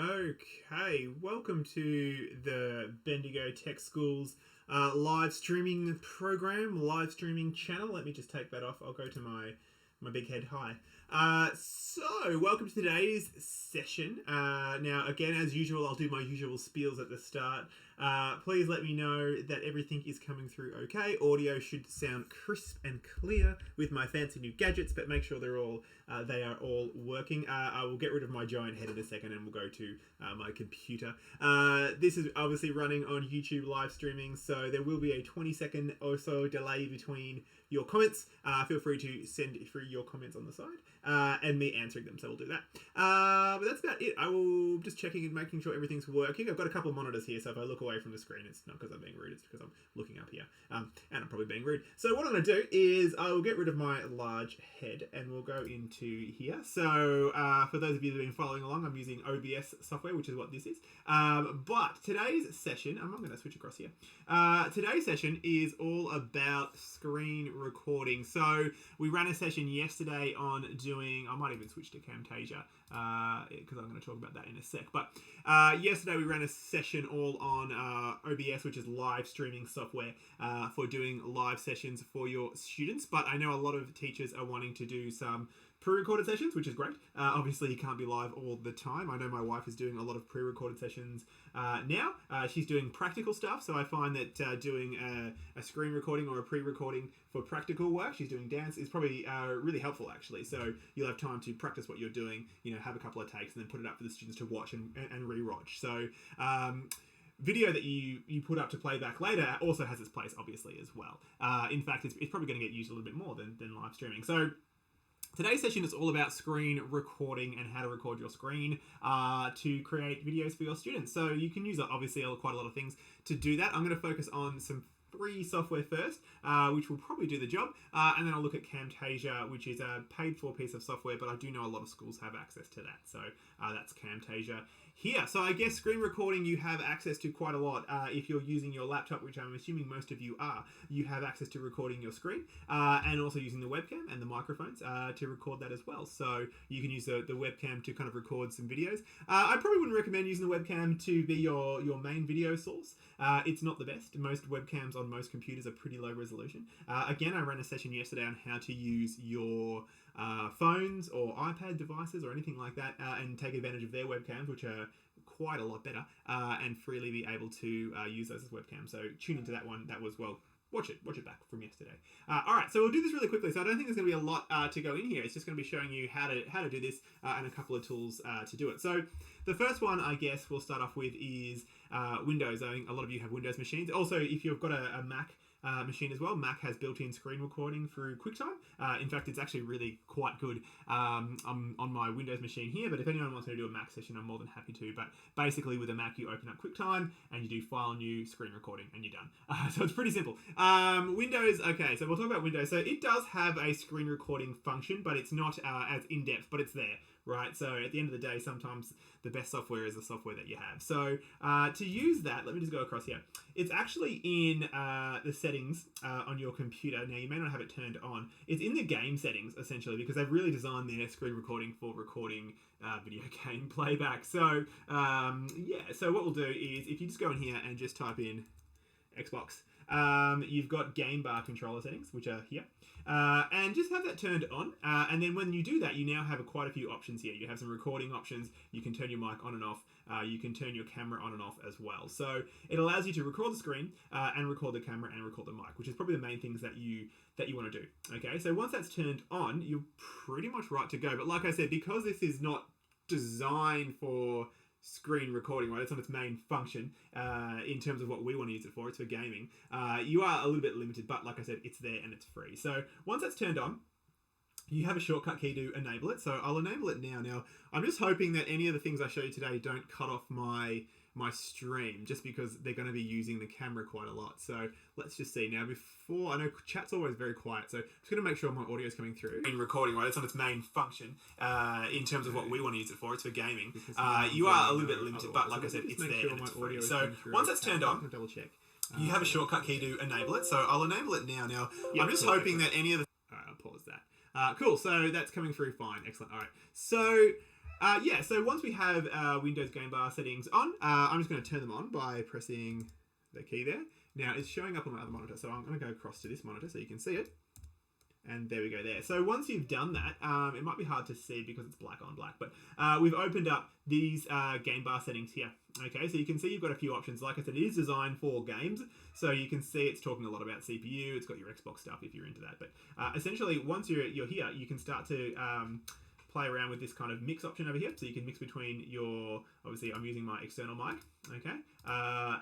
Okay, welcome to the Bendigo Tech School's live streaming program, live streaming channel. Let me just take that off. I'll go to my big head. Hi. So, welcome to today's session. Now, again, as usual, I'll do my usual spiels at the start. Please let me know that everything is coming through okay. Audio should sound crisp and clear with my fancy new gadgets, but make sure they are all working. I will get rid of my giant head in a second and we'll go to my computer. This is obviously running on YouTube live streaming, so there will be a 20-second or so delay between your comments. Feel free to send through your comments on the side and me answering them, so we'll do that. But that's about it. I will just checking and making sure everything's working. I've got a couple of monitors here, so if I look away from the screen, it's not because I'm being rude, it's because I'm looking up here. And I'm probably being rude. So what I'm going to do is I will get rid of my large head and we'll go into here. So for those of you that have been following along, I'm using OBS software, which is what this is. But today's session, I'm going to switch across here. Today's session is all about screen recording. So we ran a session yesterday on doing, I might even switch to Camtasia because I'm going to talk about that in a sec. But yesterday we ran a session all on OBS, which is live streaming software for doing live sessions for your students. But I know a lot of teachers are wanting to do some pre-recorded sessions, which is great. Obviously, you can't be live all the time. I know my wife is doing a lot of pre-recorded sessions now. She's doing practical stuff, so I find that doing a screen recording or a pre-recording for practical work, she's doing dance, is probably really helpful, actually. So you'll have time to practice what you're doing, have a couple of takes, and then put it up for the students to watch and re-watch. So video that you put up to play back later also has its place, obviously, as well. In fact, it's probably going to get used a little bit more than live streaming. So today's session is all about screen recording and how to record your screen to create videos for your students. So you can use, obviously, quite a lot of things to do that. I'm going to focus on some free software first, which will probably do the job, and then I'll look at Camtasia, which is a paid-for piece of software, but I do know a lot of schools have access to that. So that's Camtasia here. So I guess screen recording you have access to quite a lot. If you're using your laptop, which I'm assuming most of you are, you have access to recording your screen and also using the webcam and the microphones to record that as well. So you can use the webcam to kind of record some videos. I probably wouldn't recommend using the webcam to be your main video source. It's not the best. Most webcams on most computers are pretty low resolution. Again, I ran a session yesterday on how to use your phones or iPad devices or anything like that and take advantage of their webcams, which are quite a lot better, and freely be able to use those as webcams. So tune into that one. That was, well, watch it back from yesterday. All right, so we'll do this really quickly. So I don't think there's going to be a lot to go in here. It's just going to be showing you how to do this and a couple of tools to do it. So the first one, I guess, we'll start off with is Windows. I think a lot of you have Windows machines. Also, if you've got a Mac machine as well, Mac has built-in screen recording through QuickTime. In fact, it's actually really quite good. I'm on my Windows machine here, but if anyone wants me to do a Mac session, I'm more than happy to. But basically, with a Mac, you open up QuickTime and you do File, New, Screen Recording, and you're done. So it's pretty simple. Windows, okay, so we'll talk about Windows. So it does have a screen recording function, but it's not as in-depth, but it's there. Right, so at the end of the day, sometimes the best software is the software that you have. So to use that, let me just go across here. It's actually in the settings on your computer. Now, you may not have it turned on. It's in the game settings, essentially, because they've really designed their screen recording for recording video game playback. So, yeah, so what we'll do is if you just go in here and just type in Xbox, you've got game bar controller settings, which are here. And just have that turned on, and then when you do that, you now have quite a few options here. You have some recording options. You can turn your mic on and off. You can turn your camera on and off as well. So it allows you to record the screen and record the camera and record the mic, which is probably the main things that you want to do. Okay, so once that's turned on, you're pretty much right to go. But like I said, because this is not designed for screen recording, right? It's not its main function in terms of what we want to use it for. It's for gaming. You are a little bit limited, but like I said, it's there and it's free. So once that's turned on, you have a shortcut key to enable it. So I'll enable it now. Now, I'm just hoping that any of the things I show you today don't cut off my stream, just because they're going to be using the camera quite a lot. So let's just see. Now, before, I know chat's always very quiet, so I'm just going to make sure my audio is coming through. In recording, right? It's not its main function in terms of what we want to use it for. It's for gaming. You are a little bit limited, but like I said, it's there and it's free. So once that's turned on, double check. You have a shortcut key to enable it. So I'll enable it now. Now, I'm just hoping that any of the... All right, I'll pause that. Cool, so that's coming through fine. Excellent. All right, so Yeah, so once we have Windows game bar settings on, I'm just going to turn them on by pressing the key there. Now it's showing up on my other monitor, so I'm going to go across to this monitor so you can see it. And there we go there. So once you've done that, it might be hard to see because it's black on black, but we've opened up these game bar settings here. Okay, so you can see you've got a few options. Like I said, it is designed for games, so you can see it's talking a lot about CPU. It's got your Xbox stuff if you're into that. But essentially, once you're here, you can start to play around with this kind of mix option over here. So you can mix between your, obviously I'm using my external mic, okay?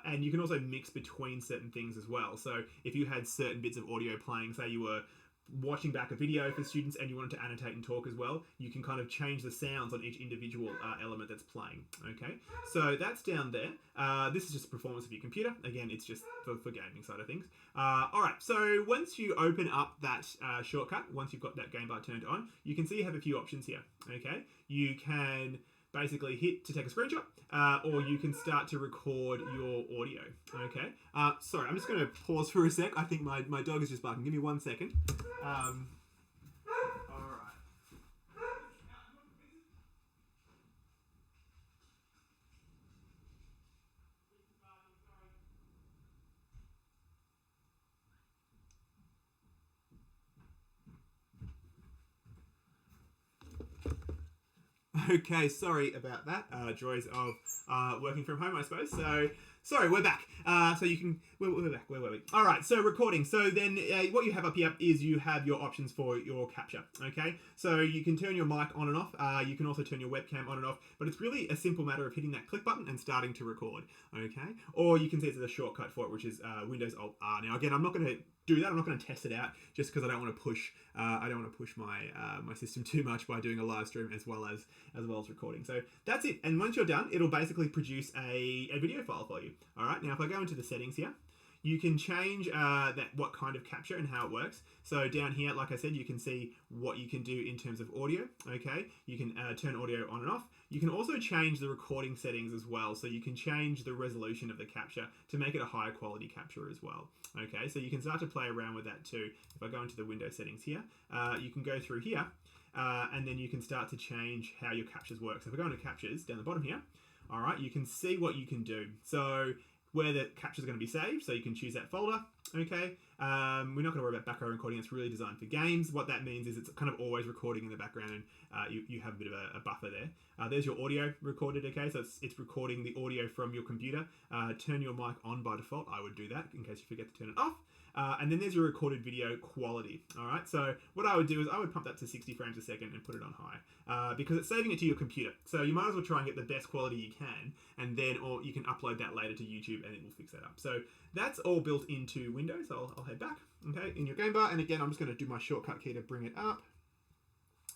And you can also mix between certain things as well. So if you had certain bits of audio playing, say you were watching back a video for students and you wanted to annotate and talk as well, you can kind of change the sounds on each individual element that's playing, okay? So that's down there. This is just the performance of your computer. Again, it's just for gaming side of things. All right, so once you open up that shortcut, once you've got that game bar turned on, you can see you have a few options here, okay? You can basically hit to take a screenshot, or you can start to record your audio, okay? Sorry, I'm just going to pause for a sec. I think my dog is just barking. Give me 1 second. All right. Okay, sorry about that. Joys of working from home, I suppose. So, sorry, we're back. So you can, we're back. Where were we? All right, so recording. So then what you have up here is you have your options for your capture, okay? So you can turn your mic on and off. You can also turn your webcam on and off, but it's really a simple matter of hitting that click button and starting to record, okay? Or you can see there's a shortcut for it, which is Windows Alt R. Now, again, I'm not going to do that. I'm not going to test it out just because I don't want to push. I don't want to push my my system too much by doing a live stream as well as recording. So that's it. And once you're done, it'll basically produce a video file for you. All right. Now, if I go into the settings here, you can change what kind of capture and how it works. So down here, like I said, you can see what you can do in terms of audio. Okay, you can turn audio on and off. You can also change the recording settings as well. So you can change the resolution of the capture to make it a higher quality capture as well. Okay, so you can start to play around with that too. If I go into the Windows settings here, you can go through here and then you can start to change how your captures work. So if I go into captures down the bottom here, all right, you can see what you can do. So where the capture is going to be saved, so you can choose that folder, okay? We're not going to worry about background recording. It's really designed for games. What that means is it's kind of always recording in the background, and you have a bit of a buffer there. There's your audio recorded, okay? So it's recording the audio from your computer. Turn your mic on by default. I would do that in case you forget to turn it off. And then there's your recorded video quality, all right? So what I would do is I would pump that to 60 frames a second and put it on high because it's saving it to your computer. So you might as well try and get the best quality you can, and then or you can upload that later to YouTube and it will fix that up. So that's all built into Windows. I'll head back, okay, in your game bar. And again, I'm just going to do my shortcut key to bring it up.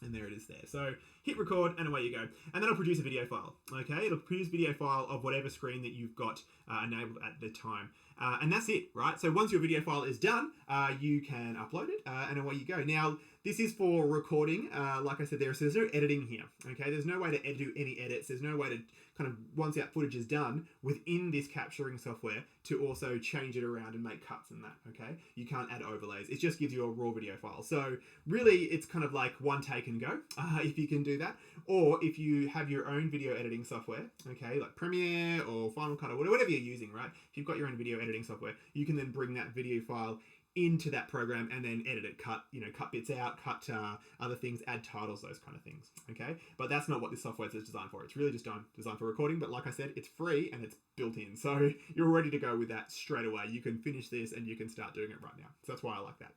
And there it is there. So hit record and away you go. And then it'll produce a video file, okay? It'll produce a video file of whatever screen that you've got enabled at the time. And that's it, right? So once your video file is done, you can upload it and away you go. Now, this is for recording. Like I said, there's no editing here, okay? There's no way to do any edits. There's no way to kind of, once that footage is done, within this capturing software to also change it around and make cuts and that, okay? You can't add overlays. It just gives you a raw video file. So really, it's kind of like one take and go, if you can do that. Or if you have your own video editing software, okay, like Premiere or Final Cut or whatever you're using, right? If you've got your own video editing software, you can then bring that video file into that program and then edit it, cut bits out, cut other things, add titles, those kind of things, okay? But that's not what this software is designed for. It's really just designed for recording, but like I said, it's free and it's built in. So you're ready to go with that straight away. You can finish this and you can start doing it right now. So that's why I like that.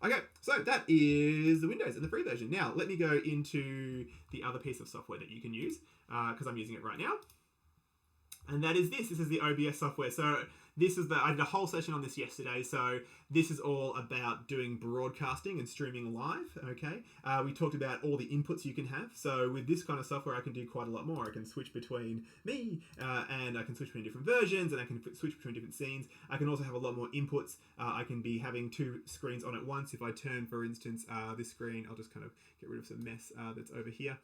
Okay, so that is the Windows and the free version. Now, let me go into the other piece of software that you can use because I'm using it right now. And that is this. This is the OBS software. So this is I did a whole session on this yesterday. So this is all about doing broadcasting and streaming live, okay? We talked about all the inputs you can have. So with this kind of software, I can do quite a lot more. I can switch between me and I can switch between different versions and I can switch between different scenes. I can also have a lot more inputs. I can be having two screens on at once. If I turn, for instance, this screen, I'll just kind of get rid of some mess that's over here.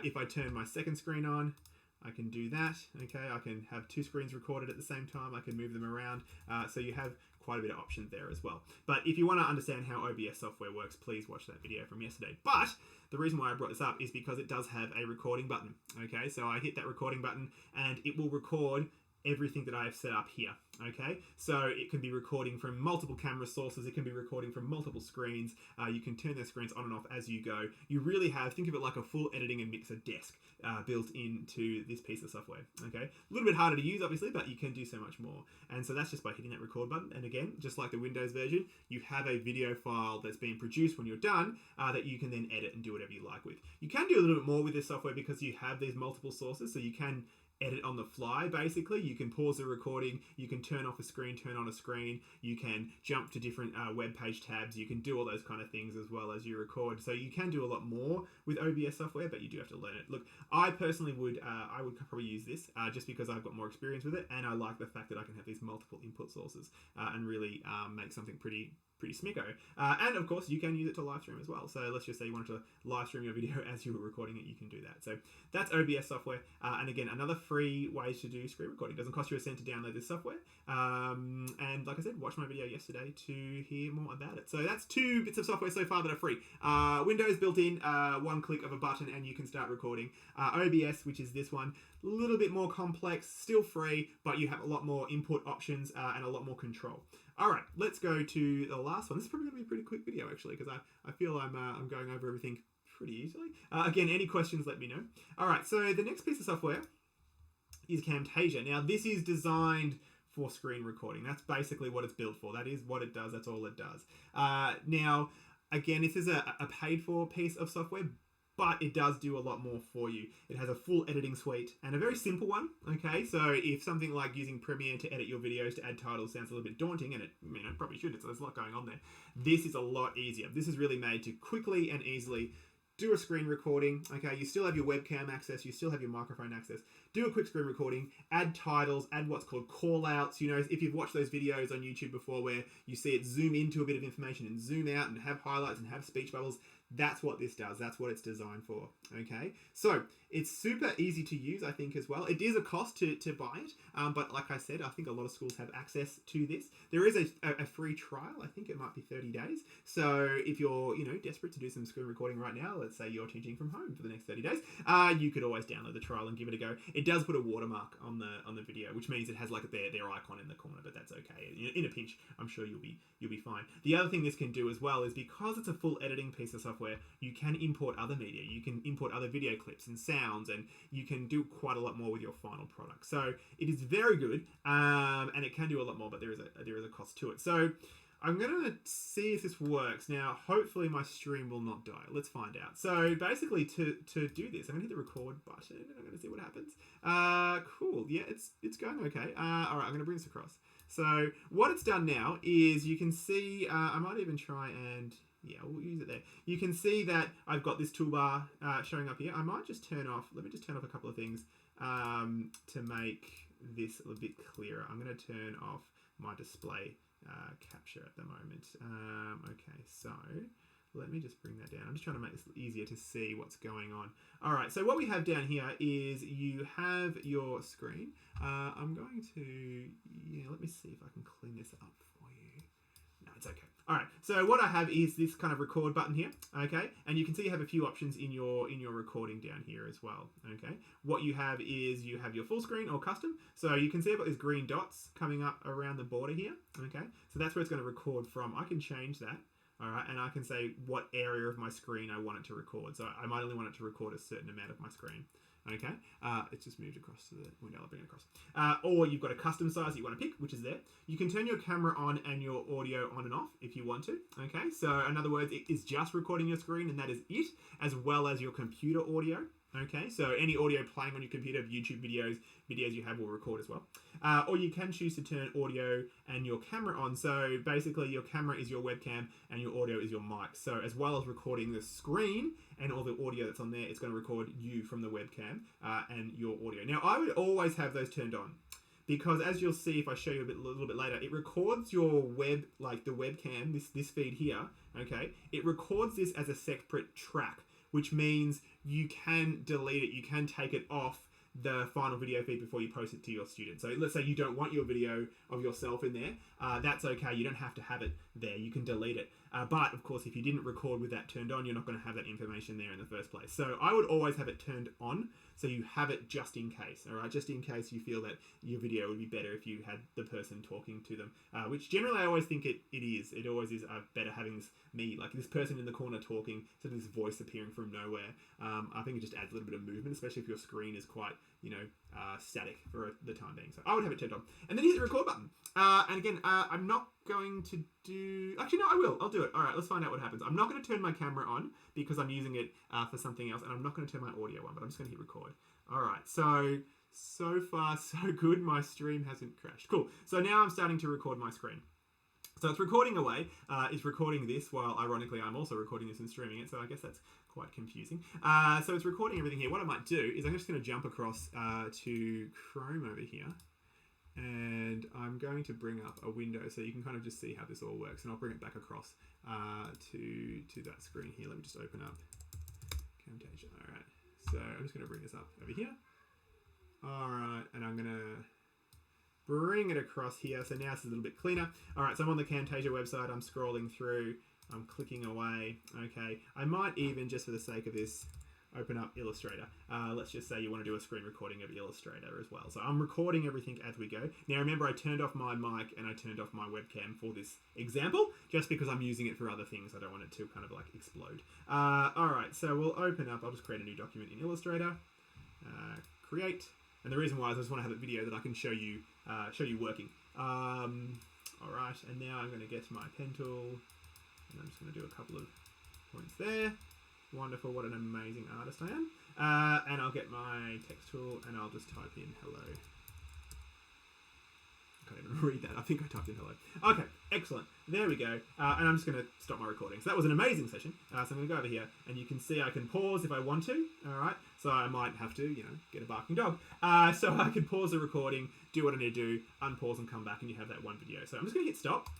If I turn my second screen on, I can do that, okay? I can have two screens recorded at the same time. I can move them around. So you have quite a bit of options there as well. But if you want to understand how OBS software works, please watch that video from yesterday. But the reason why I brought this up is because it does have a recording button. Okay, so I hit that recording button and it will record everything that I have set up here. Okay, so it can be recording from multiple camera sources, it can be recording from multiple screens, you can turn those screens on and off as you go. You really have, think of it like a full editing and mixer desk built into this piece of software. Okay, a little bit harder to use obviously, but you can do so much more. And so that's just by hitting that record button. And again, just like the Windows version, you have a video file that's being produced when you're done that you can then edit and do whatever you like with. You can do a little bit more with this software because you have these multiple sources, so you can edit on the fly. Basically, you can pause the recording, you can turn off a screen, turn on a screen, you can jump to different web page tabs, you can do all those kind of things as well as you record. So you can do a lot more with OBS software, but you do have to learn it. Look, I personally would probably use this just because I've got more experience with it, and I like the fact that I can have these multiple input sources and really make something pretty smicko. And of course, you can use it to live stream as well. So let's just say you wanted to live stream your video as you were recording it, you can do that. So that's OBS software. And again, another free way to do screen recording. It doesn't cost you a cent to download this software. And like I said, watch my video yesterday to hear more about it. So that's 2 bits of software so far that are free. Windows built in, one click of a button and you can start recording. OBS, which is this one, a little bit more complex, still free, but you have a lot more input options and a lot more control. All right, let's go to the last one. This is probably going to be a pretty quick video, actually, because I feel I'm going over everything pretty easily. Again, any questions, let me know. All right, so the next piece of software is Camtasia. Now, this is designed for screen recording. That's basically what it's built for. That is what it does. That's all it does. Now, again, this is a paid-for piece of software, but it does do a lot more for you. It has a full editing suite and a very simple one, okay? So if something like using Premiere to edit your videos to add titles sounds a little bit daunting, and it probably should, there's a lot going on there, this is a lot easier. This is really made to quickly and easily do a screen recording, okay? You still have your webcam access, you still have your microphone access. Do a quick screen recording, add titles, add what's called call-outs. You know, if you've watched those videos on YouTube before where you see it zoom into a bit of information and zoom out and have highlights and have speech bubbles, that's what this does. That's what it's designed for, okay? So it's super easy to use, I think, as well. It is a cost to buy it, but like I said, I think a lot of schools have access to this. There is a free trial. I think it might be 30 days. So if you're, desperate to do some screen recording right now, let's say you're teaching from home for the next 30 days, you could always download the trial and give it a go. It does put a watermark on the video, which means it has like their icon in the corner, but that's okay. In a pinch, I'm sure you'll be fine. The other thing this can do as well is because it's a full editing piece of software, you can import other media. You can import other video clips and sounds, and you can do quite a lot more with your final product. So it is very good, and it can do a lot more, but there is a cost to it. So I'm going to see if this works. Now, hopefully my stream will not die. Let's find out. So basically to do this, I'm going to hit the record button and I'm going to see what happens. Cool. Yeah, it's going okay. All right, I'm going to bring this across. So what it's done now is you can see, I might even try and, yeah, we'll use it there. You can see that I've got this toolbar showing up here. I might just let me just turn off a couple of things to make this a little bit clearer. I'm going to turn off my display capture at the moment. Okay, so let me just bring that down. I'm just trying to make this easier to see what's going on. All right, so what we have down here is you have your screen. I'm going to, let me see if I can clean this up for you. No, it's okay. All right, so what I have is this kind of record button here, okay? And you can see you have a few options in your recording down here as well, okay? What you have is you have your full screen or custom. So you can see I've got these green dots coming up around the border here, okay? So that's where it's going to record from. I can change that, all right? And I can say what area of my screen I want it to record. So I might only want it to record a certain amount of my screen. Okay, it's just moved across to the window. I'll bring it across. Or you've got a custom size that you want to pick, which is there. You can turn your camera on and your audio on and off if you want to. Okay, so in other words, it is just recording your screen and that is it, as well as your computer audio. Okay, so any audio playing on your computer, YouTube videos you have will record as well. Or you can choose to turn audio and your camera on. So basically your camera is your webcam and your audio is your mic. So as well as recording the screen and all the audio that's on there, it's going to record you from the webcam and your audio. Now I would always have those turned on, because as you'll see if I show you a little bit later, it records your web, like the webcam, this feed here, okay? It records this as a separate track, which means you can delete it, you can take it off the final video feed before you post it to your students. So let's say you don't want your video of yourself in there. That's okay. You don't have to have it there. You can delete it. But of course, if you didn't record with that turned on, you're not going to have that information there in the first place. So I would always have it turned on, so you have it just in case. All right, just in case you feel that your video would be better if you had the person talking to them, which generally I always think it is. It always is better having this person in the corner talking, instead of this voice appearing from nowhere. I think it just adds a little bit of movement, especially if your screen is quite, static for the time being. So I would have it turned on, and then hit the record button. And again, I'm not going to do... Actually, no, I will. I'll do it. All right, let's find out what happens. I'm not going to turn my camera on because I'm using it for something else, and I'm not going to turn my audio on, but I'm just going to hit record. All right, so far, so good. My stream hasn't crashed. Cool. So now I'm starting to record my screen. So it's recording away. It's recording this while, ironically, I'm also recording this and streaming it, so I guess that's quite confusing. So it's recording everything here. What I might do is I'm just going to jump across to Chrome over here. And I'm going to bring up a window so you can kind of just see how this all works, and I'll bring it back across to that screen here. Let me just open up Camtasia. All right, so I'm just going to bring this up over here. All right, and I'm going to bring it across here. So now it's a little bit cleaner. All right, so I'm on the Camtasia website. I'm scrolling through. I'm clicking away. Okay, I might even, just for the sake of this, open up Illustrator. Let's just say you want to do a screen recording of Illustrator as well. So I'm recording everything as we go. Now remember, I turned off my mic and I turned off my webcam for this example, just because I'm using it for other things. I don't want it to kind of like explode. All right, so we'll open up. I'll just create a new document in Illustrator. Create. And the reason why is I just want to have a video that I can show you working. All right, and now I'm going to get my pen tool, and I'm just going to do a couple of points there. Wonderful, what an amazing artist I am. And I'll get my text tool and I'll just type in hello. I can't even read that. I think I typed in hello. Okay, excellent. There we go. And I'm just going to stop my recording. So that was an amazing session. So I'm going to go over here and you can see I can pause if I want to. All right. So I might have to, get a barking dog. So I can pause the recording, do what I need to do, unpause and come back, and you have that one video. So I'm just going to hit stop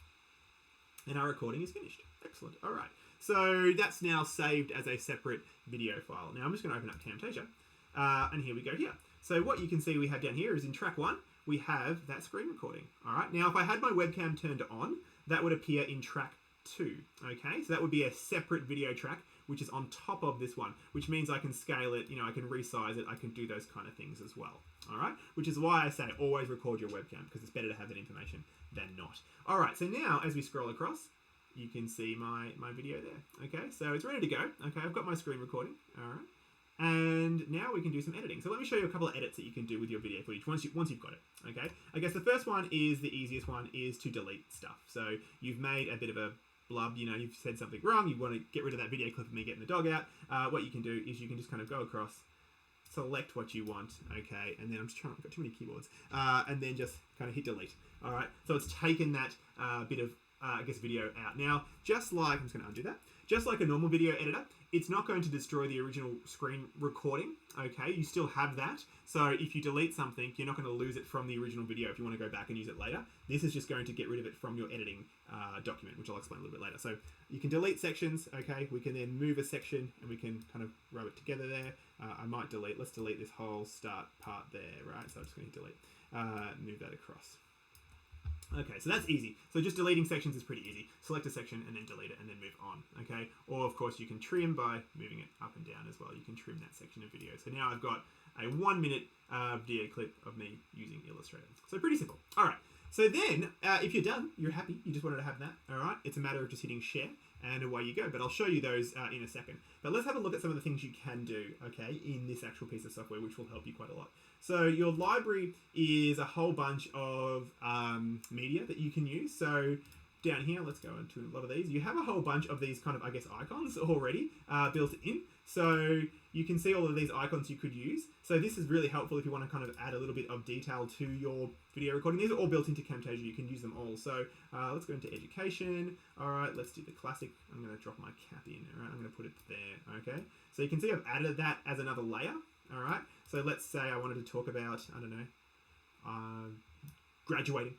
and our recording is finished. Excellent. All right. So that's now saved as a separate video file. Now I'm just going to open up Camtasia, and here we go here. So what you can see we have down here is in track 1, we have that screen recording. All right. Now if I had my webcam turned on, that would appear in track 2. Okay. So that would be a separate video track, which is on top of this one, which means I can scale it, I can resize it, I can do those kind of things as well. All right. Which is why I say always record your webcam, because it's better to have that information than not. All right. So now as we scroll across, you can see my video there. Okay, so it's ready to go. Okay, I've got my screen recording. All right, and now we can do some editing. So let me show you a couple of edits that you can do with your video footage once you've got it. Okay, I guess the first one is the easiest one, is to delete stuff. So you've made a bit of a blub. You've said something wrong. You want to get rid of that video clip of me getting the dog out. What you can do is you can just kind of go across, select what you want. Okay, and then I've got too many keyboards. And then just kind of hit delete. All right, so it's taken that bit of video out. Now, just like, I'm just going to undo that, just like a normal video editor, it's not going to destroy the original screen recording, okay? You still have that. So if you delete something, you're not going to lose it from the original video if you want to go back and use it later. This is just going to get rid of it from your editing document, which I'll explain a little bit later. So you can delete sections, okay? We can then move a section and we can kind of rub it together there. I might delete, let's delete this whole start part there, right? So I'm just going to delete, move that across. Okay, so that's easy. So just deleting sections is pretty easy. Select a section and then delete it and then move on, okay? Or of course you can trim by moving it up and down as well. You can trim that section of video. So now I've got a 1-minute video clip of me using Illustrator. So pretty simple. All right, so then if you're done, you're happy, you just wanted to have that, all right? It's a matter of just hitting share and away you go. But I'll show you those in a second. But let's have a look at some of the things you can do, okay, in this actual piece of software, which will help you quite a lot. So your library is a whole bunch of media that you can use. So down here, let's go into a lot of these. You have a whole bunch of these kind of, I guess, icons already built in. So you can see all of these icons you could use. So this is really helpful if you want to kind of add a little bit of detail to your video recording. These are all built into Camtasia. You can use them all. So let's go into education. All right, let's do the classic. I'm going to drop my cap in. All right, I'm going to put it there. Okay. So you can see I've added that as another layer. All right. So let's say I wanted to talk about, I don't know, graduating.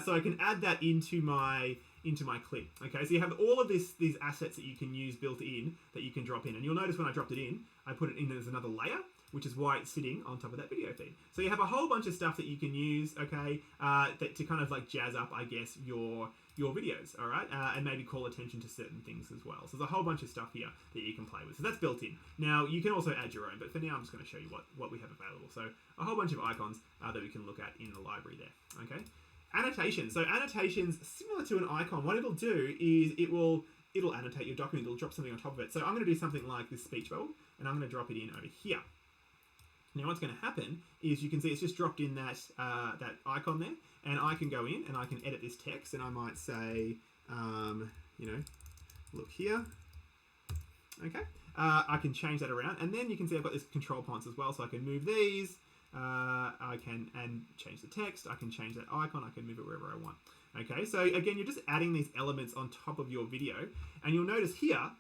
So I can add that into my clip. Okay, so you have all of these assets that you can use built in that you can drop in, and you'll notice when I dropped it in, I put it in as another layer, which is why it's sitting on top of that video feed. So you have a whole bunch of stuff that you can use, okay, that to kind of like jazz up, I guess, your videos, all right, and maybe call attention to certain things as well. So there's a whole bunch of stuff here that you can play with. So that's built in. Now you can also add your own, but for now I'm just going to show you what we have available. So a whole bunch of icons that we can look at in the library there. Okay, annotations. So annotations, similar to an icon, what it'll do is it'll annotate your document. It'll drop something on top of it. So I'm going to do something like this speech bubble, and I'm going to drop it in over here. Now what's going to happen is you can see it's just dropped in that icon there, and I can go in and I can edit this text, and I might say, look here. Okay, I can change that around, and then you can see I've got this control points as well, so I can move these. I can change the text. I can change that icon. I can move it wherever I want. Okay, so again, you're just adding these elements on top of your video, and you'll notice here,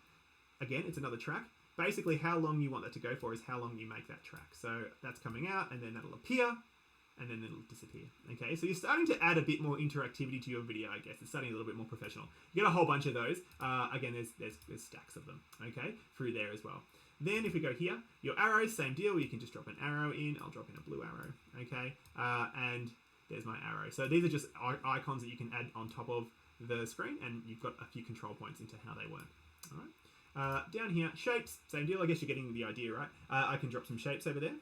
again, it's another track. Basically, how long you want that to go for is how long you make that track. So that's coming out, and then that'll appear, and then it'll disappear. Okay, so you're starting to add a bit more interactivity to your video, I guess. It's starting a little bit more professional. You get a whole bunch of those. Again, there's stacks of them, okay, through there as well. Then if we go here, your arrows, same deal. You can just drop an arrow in. I'll drop in a blue arrow, okay, and there's my arrow. So these are just icons that you can add on top of the screen, and you've got a few control points into how they work. All right. Down here, shapes, same deal. I guess you're getting the idea, right? I can drop some shapes over there.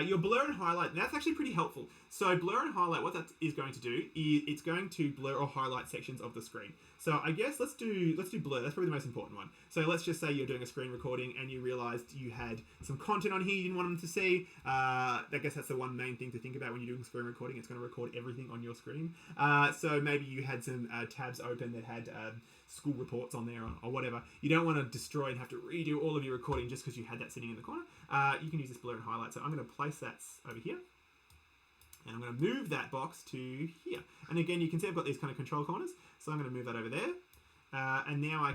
Your blur and highlight, that's actually pretty helpful. So blur and highlight, what that is going to do is it's going to blur or highlight sections of the screen. So I guess let's do blur. That's probably the most important one. So let's just say you're doing a screen recording and you realized you had some content on here you didn't want them to see. I guess that's the one main thing to think about when you're doing screen recording. It's going to record everything on your screen. So maybe you had some tabs open that had school reports on there or whatever. You don't want to destroy and have to redo all of your recording just because you had that sitting in the corner. You can use this blur and highlight. So I'm going to place that over here. And I'm going to move that box to here. And again, you can see I've got these kind of control corners. So I'm going to move that over there. And now I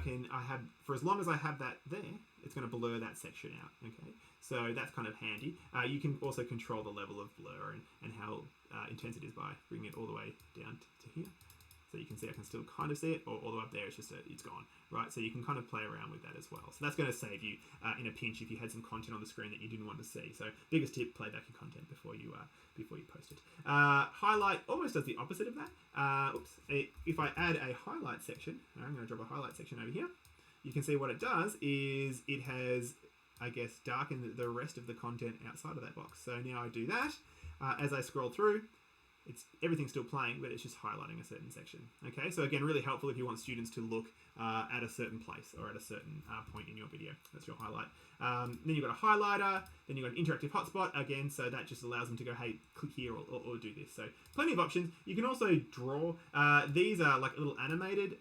have, for as long as I have that there, it's going to blur that section out. Okay, so that's kind of handy. You can also control the level of blur and how intense it is by bringing it all the way down to here. So you can see I can still kind of see it, or all the way up there, it's just it's gone, right? So you can kind of play around with that as well. So that's going to save you in a pinch if you had some content on the screen that you didn't want to see. So biggest tip, play back your content before you post it. Highlight almost does the opposite of that. If I add a highlight section, I'm going to drop a highlight section over here. You can see what it does is it has, I guess, darkened the rest of the content outside of that box. So now I do that. As I scroll through, everything's still playing, but it's just highlighting a certain section. Okay, so again, really helpful if you want students to look at a certain place or at a certain point in your video. That's your highlight. Then you've got a highlighter, then you've got an interactive hotspot, again, so that just allows them to go, hey, click here or do this. So plenty of options. You can also draw. These are like little animated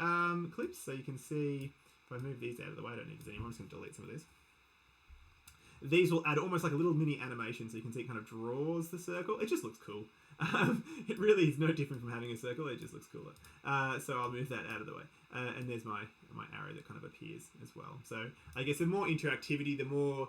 clips, so you can see, if I move these out of the way, I don't need this anymore, I'm just going to delete some of these. These will add almost like a little mini animation, so you can see it kind of draws the circle. It just looks cool. It really is no different from having a circle, it just looks cooler. So I'll move that out of the way. And there's my arrow that kind of appears as well. So I guess the more interactivity, the more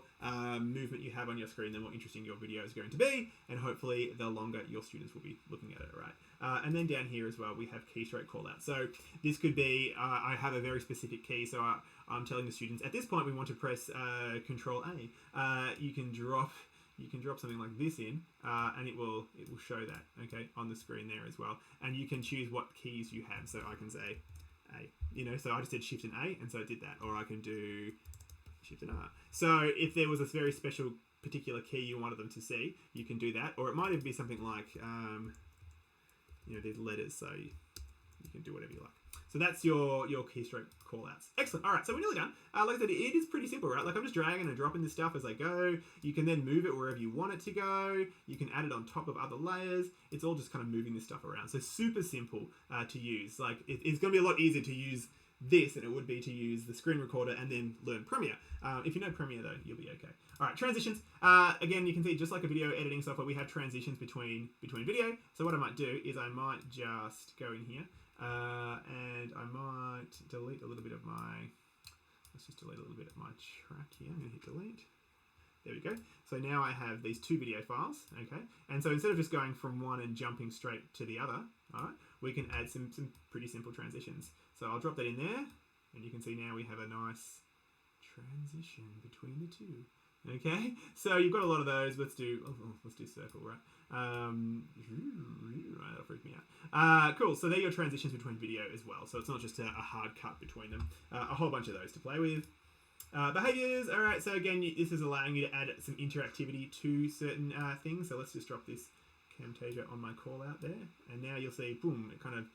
movement you have on your screen, the more interesting your video is going to be, and hopefully the longer your students will be looking at it, right? And then down here as well, we have keystroke callout. So this could be, I have a very specific key, so I'm telling the students, at this point we want to press Control A. You can drop something like this in, and it will show that, okay, on the screen there as well. And you can choose what keys you have. So I can say A, so I just did Shift and A, and so it did that. Or I can do Shift and R. So if there was a very special particular key you wanted them to see, you can do that. Or it might even be something like, these letters, so you can do whatever you like. So that's your keystroke callouts. Excellent. All right, so we're nearly done. Like I said, it is pretty simple, right? Like I'm just dragging and dropping this stuff as I go. You can then move it wherever you want it to go. You can add it on top of other layers. It's all just kind of moving this stuff around. So super simple to use. Like it's going to be a lot easier to use this than it would be to use the screen recorder and then learn Premiere. If you know Premiere though, you'll be okay. All right, transitions. Again, you can see just like a video editing software, we have transitions between video. So what I might do is I might just go in here. And I might delete a little bit of my, let's just delete a little bit of my track here. I'm going to hit delete. There we go. So now I have these 2 video files, okay? And so instead of just going from one and jumping straight to the other, all right, we can add some pretty simple transitions. So I'll drop that in there, and you can see now we have a nice transition between the 2. Okay, so you've got a lot of those. Let's do circle, right? That'll freak me out. Cool. So they're your transitions between video as well. So it's not just a hard cut between them. A whole bunch of those to play with. Behaviors. All right. So again, this is allowing you to add some interactivity to certain things. So let's just drop this Camtasia on my call out there, and now you'll see, boom, it kind of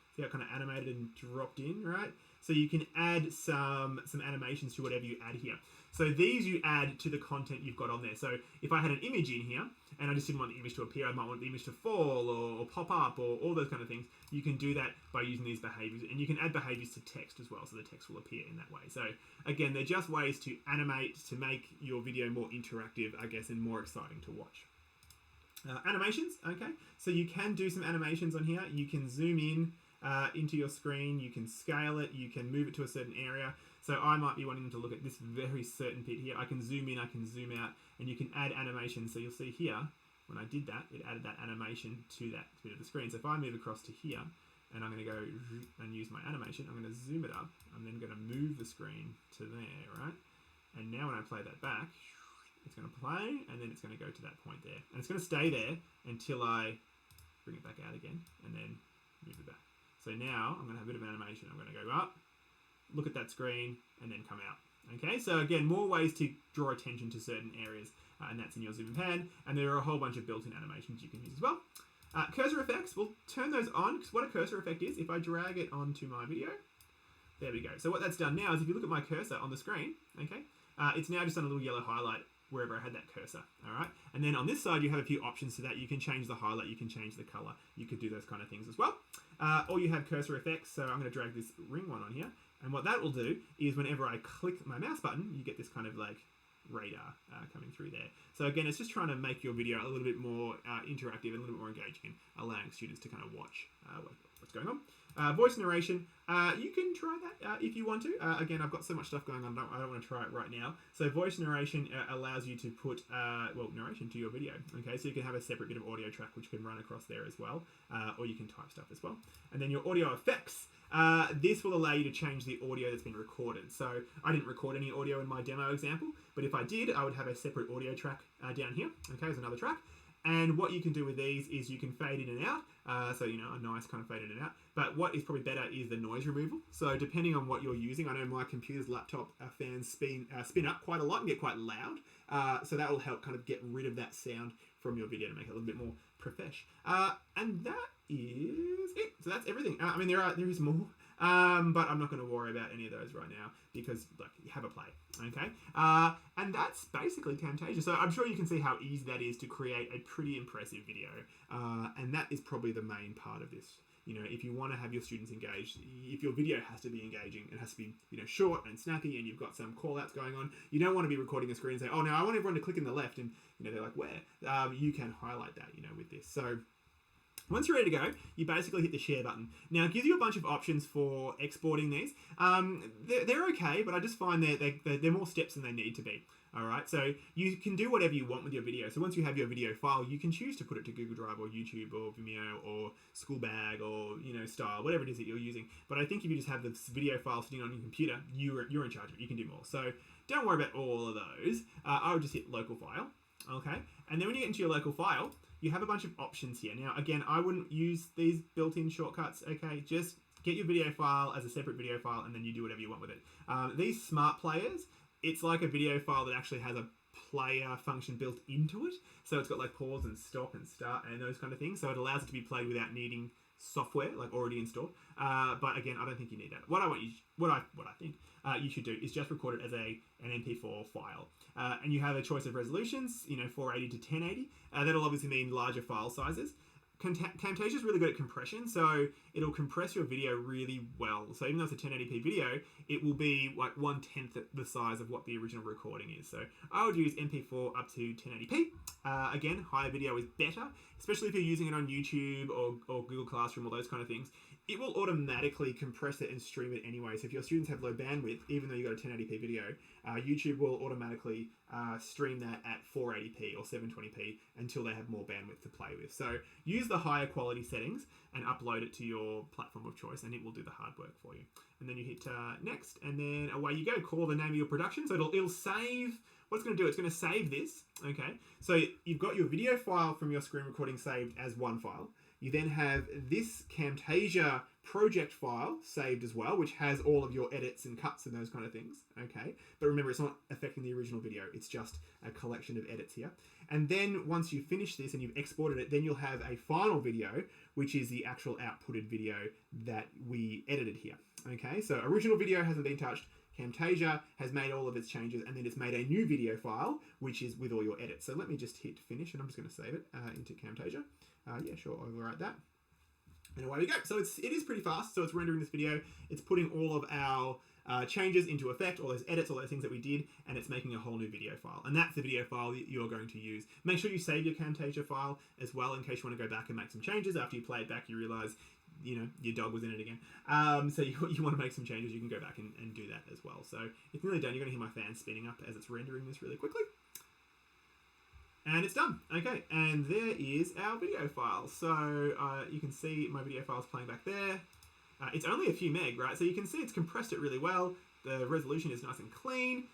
animated and dropped in, right? So you can add some animations to whatever you add here. So these you add to the content you've got on there. So if I had an image in here and I just didn't want the image to appear, I might want the image to fall or pop up or all those kind of things. You can do that by using these behaviors, and you can add behaviors to text as well, so the text will appear in that way. So again, they're just ways to animate, to make your video more interactive, I guess, and more exciting to watch. Animations, okay, so you can do some animations on here. You can zoom in into your screen, you can scale it, you can move it to a certain area. So I might be wanting them to look at this very certain bit here. I can zoom in, I can zoom out, and you can add animations. So you'll see here, when I did that, it added that animation to that bit of the screen. So if I move across to here, and I'm going to go and use my animation, I'm going to zoom it up. I'm then going to move the screen to there, right? And now when I play that back, it's going to play, and then it's going to go to that point there. And it's going to stay there until I bring it back out again, and then move it back. So now I'm going to have a bit of animation. I'm going to go up, look at that screen, and then come out. Okay, so again, more ways to draw attention to certain areas, and that's in your zoom and pan, and there are a whole bunch of built-in animations you can use as well. Cursor effects, we'll turn those on, because what a cursor effect is, if I drag it onto my video, there we go. So what that's done now is if you look at my cursor on the screen, okay, it's now just done a little yellow highlight wherever I had that cursor, all right? And then on this side, you have a few options to that. You can change the highlight, you can change the color, you could do those kind of things as well. Or you have cursor effects, so I'm gonna drag this ring one on here, and what that will do is whenever I click my mouse button, you get this kind of like radar coming through there. So again, it's just trying to make your video a little bit more interactive and a little bit more engaging, and allowing students to kind of watch what's going on. Voice narration, you can try that if you want to. Again, I've got so much stuff going on, I don't want to try it right now. So voice narration allows you to put, narration to your video. Okay, so you can have a separate bit of audio track which can run across there as well, or you can type stuff as well. And then your audio effects. This will allow you to change the audio that's been recorded. So I didn't record any audio in my demo example, but if I did, I would have a separate audio track down here. Okay, there's another track. And what you can do with these is you can fade in and out, so you know, a nice kind of fade in and out. But what is probably better is the noise removal. So depending on what you're using, I know my computer's laptop fans spin up quite a lot and get quite loud. So that will help kind of get rid of that sound from your video to make it a little bit more profesh. And that is it. So that's everything. I mean, there is more, but I'm not going to worry about any of those right now because, look, you have a play, okay? And that's basically Camtasia. So I'm sure you can see how easy that is to create a pretty impressive video, and that is probably the main part of this. You know, if you want to have your students engaged, if your video has to be engaging, it has to be, you know, short and snappy, and you've got some call-outs going on, you don't want to be recording a screen and say, oh, no, I want everyone to click in the left, and, you know, they're like, where? You can highlight that, you know, with this. So once you're ready to go, you basically hit the share button. Now, it gives you a bunch of options for exporting these. They're okay, but I just find they're more steps than they need to be. All right, so you can do whatever you want with your video. So once you have your video file, you can choose to put it to Google Drive or YouTube or Vimeo or Schoolbag or, you know, Style, whatever it is that you're using. But I think if you just have this video file sitting on your computer, you're in charge of it. You can do more. So don't worry about all of those. I would just hit local file, okay? And then when you get into your local file, you have a bunch of options here. Now, again, I wouldn't use these built-in shortcuts, okay? Just get your video file as a separate video file, and then you do whatever you want with it. These smart players, it's like a video file that actually has a player function built into it. So it's got like pause and stop and start and those kind of things. So it allows it to be played without needing software like already installed. But again, I don't think you need that. What I think you should do is just record it as an MP4 file. And you have a choice of resolutions, you know, 480 to 1080. That'll obviously mean larger file sizes. Camtasia is really good at compression, so it'll compress your video really well. So even though it's a 1080p video, it will be like 1/10 the size of what the original recording is. So I would use MP4 up to 1080p. Again, higher video is better, especially if you're using it on YouTube or Google Classroom or those kind of things. it will automatically compress it and stream it anyway. So if your students have low bandwidth, even though you've got a 1080p video, YouTube will automatically stream that at 480p or 720p until they have more bandwidth to play with. So use the higher quality settings and upload it to your platform of choice, and it will do the hard work for you. And then you hit next, and then away you go. Call the name of your production. So it'll save. What it's going to do, it's going to save this. Okay, so you've got your video file from your screen recording saved as one file. You then have this Camtasia project file saved as well, which has all of your edits and cuts and those kind of things. Okay, but remember, it's not affecting the original video. It's just a collection of edits here. And then once you finish this and you've exported it, then you'll have a final video, which is the actual outputted video that we edited here. Okay, so original video hasn't been touched. Camtasia has made all of its changes, and then it's made a new video file, which is with all your edits. So let me just hit finish, and I'm just going to save it into Camtasia. Yeah, sure, I'll overwrite that. And away we go. So it is pretty fast. So it's rendering this video. It's putting all of our changes into effect, all those edits, all those things that we did, and it's making a whole new video file. And that's the video file that you're going to use. Make sure you save your Camtasia file as well, in case you want to go back and make some changes. After you play it back, you realize, you know, your dog was in it again. So you want to make some changes, you can go back and do that as well. So it's nearly done. You're going to hear my fan spinning up as it's rendering this really quickly. And it's done. Okay, and there is our video file. So you can see my video file's playing back there. It's only a few meg, right? So you can see it's compressed it really well. The resolution is nice and clean.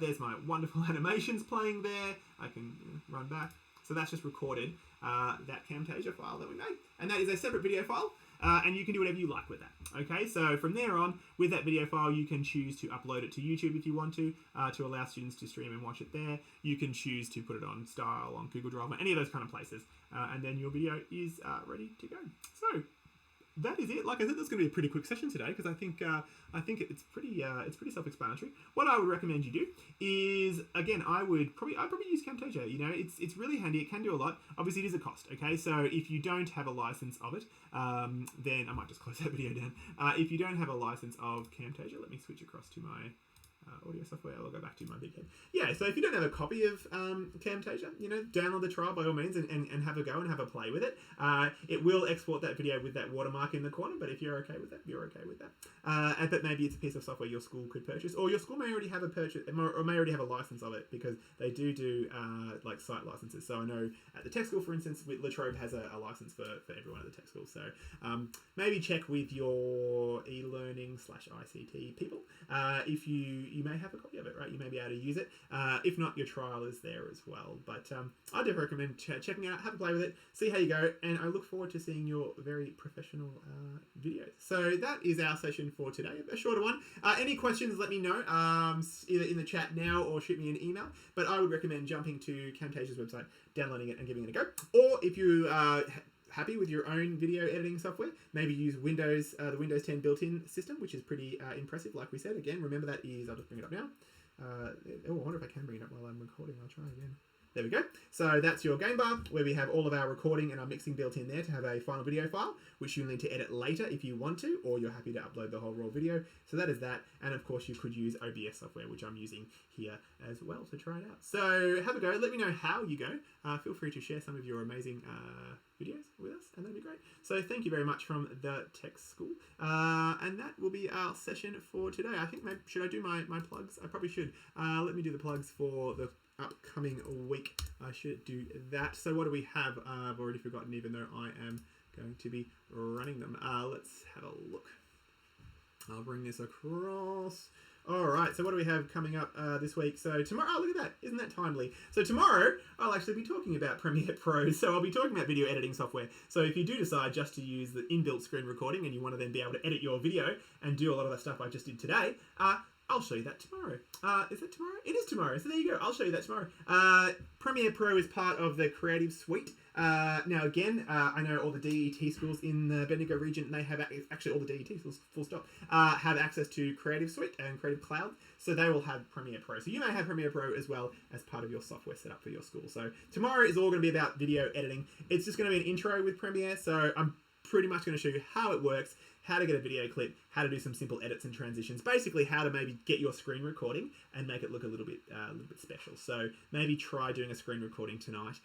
There's my wonderful animations playing there. I can run back. So that's just recorded that Camtasia file that we made. And that is a separate video file. And you can do whatever you like with that. Okay, so from there on, with that video file, you can choose to upload it to YouTube if you want to allow students to stream and watch it there. You can choose to put it on Style, on Google Drive, any of those kind of places. And then your video is ready to go. So that is it. Like I said, that's going to be a pretty quick session today, because I think it's pretty self-explanatory. What I would recommend you do is, again, I'd probably use Camtasia. You know, it's really handy. It can do a lot. Obviously, it is a cost. Okay, so if you don't have a license of it, then I might just close that video down. If you don't have a license of Camtasia, let me switch across to my audio software. I'll go back to my big head. Yeah, so if you don't have a copy of Camtasia, you know, download the trial by all means and have a go and have a play with it. It will export that video with that watermark in the corner, but if you're okay with that, you're okay with that. But maybe it's a piece of software your school could purchase, or your school may already have may already have a license of it, because they do like site licenses. So I know at the tech school, for instance, La Trobe has a license for everyone at the tech school. So maybe check with your e-learning/ICT people if you may have a copy of it, right? You may be able to use it. If not, your trial is there as well. But I definitely recommend checking it out, have a play with it, see how you go, and I look forward to seeing your very professional videos. So that is our session for today, a shorter one. Any questions, let me know, either in the chat now or shoot me an email. But I would recommend jumping to Camtasia's website, downloading it and giving it a go. Or if you happy with your own video editing software, maybe use Windows, the Windows 10 built-in system, which is pretty impressive. Like we said, again, remember that is, I'll just bring it up now. I wonder if I can bring it up while I'm recording. I'll try again. There we go. So that's your game bar, where we have all of our recording and our mixing built in there to have a final video file, which you'll need to edit later if you want to, or you're happy to upload the whole raw video. So that is that. And of course, you could use OBS software, which I'm using here as well to try it out. So have a go. Let me know how you go. Feel free to share some of your amazing videos with us, and that'd be great. So thank you very much from the Tech School. And that will be our session for today. I think maybe, should I do my plugs? I probably should. Let me do the plugs for the upcoming week. I should do that. So what do we have? I've already forgotten, even though I am going to be running them. Let's have a look. I'll bring this across. All right, so what do we have coming up this week? So tomorrow, oh, look at that. Isn't that timely? So tomorrow, I'll actually be talking about Premiere Pro. So I'll be talking about video editing software. So if you do decide just to use the inbuilt screen recording and you want to then be able to edit your video and do a lot of the stuff I just did today, I'll show you that tomorrow. Is it tomorrow? It is tomorrow. So there you go. I'll show you that tomorrow. Premiere Pro is part of the Creative Suite. Now again, I know all the DET schools in the Bendigo region, they have actually all the DET schools, full stop, have access to Creative Suite and Creative Cloud. So they will have Premiere Pro. So you may have Premiere Pro as well as part of your software setup for your school. So tomorrow is all going to be about video editing. It's just going to be an intro with Premiere. So I'm pretty much going to show you how it works, how to get a video clip, how to do some simple edits and transitions, basically how to maybe get your screen recording and make it look a little bit special. So maybe try doing a screen recording tonight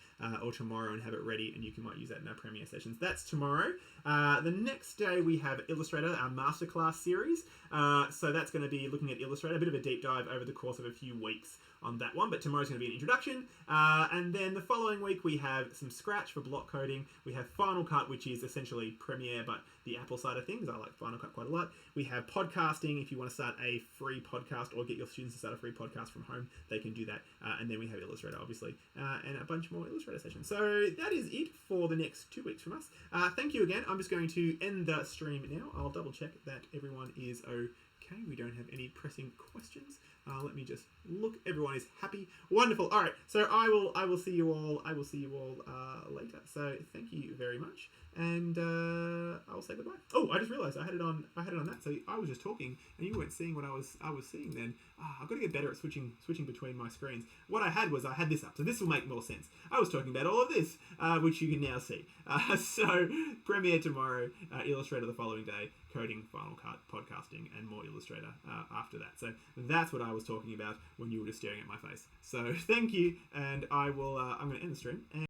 or tomorrow and have it ready, and you might use that in our Premiere sessions. That's tomorrow. The next day we have Illustrator, our masterclass series. So that's going to be looking at Illustrator, a bit of a deep dive over the course of a few weeks on that one, but tomorrow's going to be an introduction. And then the following week we have some Scratch for block coding. We have Final Cut, which is essentially Premiere, but the Apple side of things. I like Final Cut quite a lot. We have podcasting. If you want to start a free podcast or get your students to start a free podcast from home, they can do that. And then we have Illustrator, obviously, and a bunch more Illustrator sessions. So that is it for the next 2 weeks from us. Thank you again. I'm just going to end the stream now. I'll double check that everyone is okay. We don't have any pressing questions. Let me just look. Everyone is happy. Wonderful. All right. So I will see you all. I will see you all later. So thank you very much, and I'll say goodbye. Oh, I just realised I had it on that. So I was just talking, and you weren't seeing what I was seeing then. I've got to get better at switching between my screens. What I had this up. So this will make more sense. I was talking about all of this, which you can now see. So Premiere tomorrow, Illustrator the following day, coding, Final Cut, podcasting, and more Illustrator after that. So that's what I was talking about when you were just staring at my face. So thank you, and I'm going to end the stream.